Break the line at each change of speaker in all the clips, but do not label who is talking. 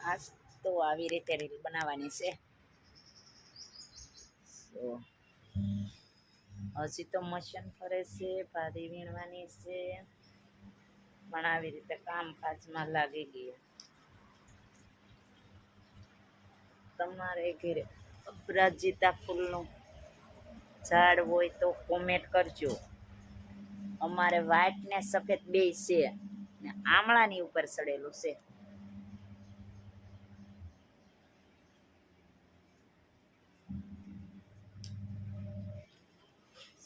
આજ તો આવી રીતે રીલ બનાવવાની છે. હજી તો મશીન ફરે છે, ભારી વીણવાની છે, પણ આવી રીતે કામકાજમાં લાગી ગઈ. તમારે ઘરે અપરાજિતા ફૂલનું ઝાડ હોય તો કોમેન્ટ કરજો. અમારે વ્હાઈટ ને સફેદ બે છે ને આમળાની ઉપર ચડેલું છે.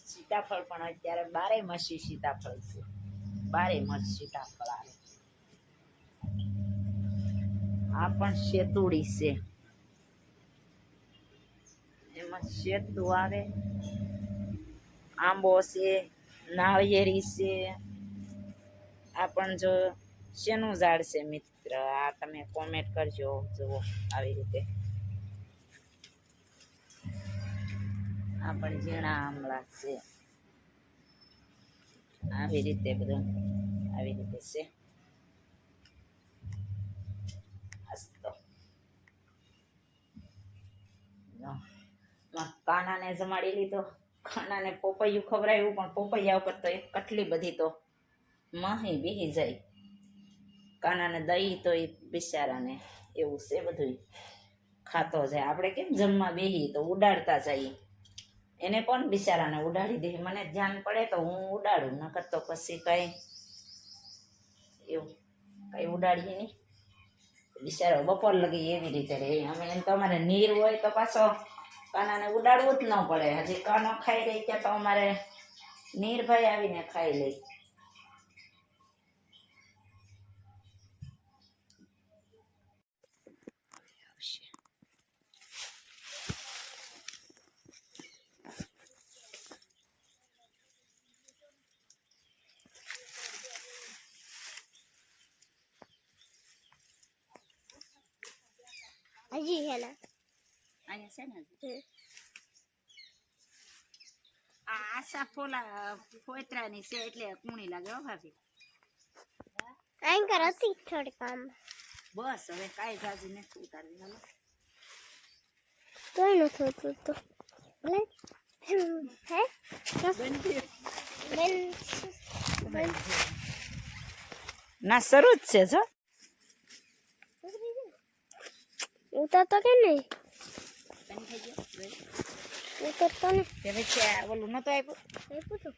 સીતાફળ પણ અત્યારે 12 માસી સીતાફળ છે. 12 માસ સીતાફળ આવે. આ પણ શેતુડી છે, એમાં શેતુ આવે. આંબો છે, નાળિયેરી છે. આ પણ જો શેનું ઝાડ છે મિત્ર, આ તમે કોમેન્ટ કરજો. જુઓ આવી રીતે આ પણ ઝીણા આમળા છે. આવી રીતે બધું આવી રીતે છે. કાનાને જમાડી લીધો. કાનાને પોપૈયું ખવડાવ્યું, પણ પોપૈયા ઉપર તો એક કટલી બધી તો માહી બેહી જાય. કાનાને દહીં તો એ બિચારાને એવું છે બધું ખાતો જાય. આપણે કેમ જમવા બેહી તો ઉડાડતા જઈએ, એને પણ બિચારાને ઉડાડી દે. મને ધ્યાન પડે તો હું ઉડાડું, નકર તો પછી કઈ એવું કઈ ઉડાડીએ નહીં. બિચારો બપોર લગી એવી રીતે રહે. અમે એમ તો અમારે નીર હોય તો પાછો કાનાને ઉડાડવું જ ન પડે. હજી કાનો ખાઈ રહી ત્યાં તો અમારે નીરભાઈ આવીને ખાઈ લે.
હજી છે ને
અહીંયા છે ને આ આશા ફોતરાની છે એટલે કૂણી લાગે. હો ભાભી,
એન્કર હતી થોડી કામ.
બસ હવે કાંઈ જાજી નથી ઉતારવી. હાલો
તોય નથી હોતું તો હે
ના શરૂ જ છે. જો
ઉતરતો કે નહીં?
બંધ થઈ ગયો.
ઉતરતો ને
તે વચ્ચે ઓલું નતું આપ્યું.
આપ્યું તું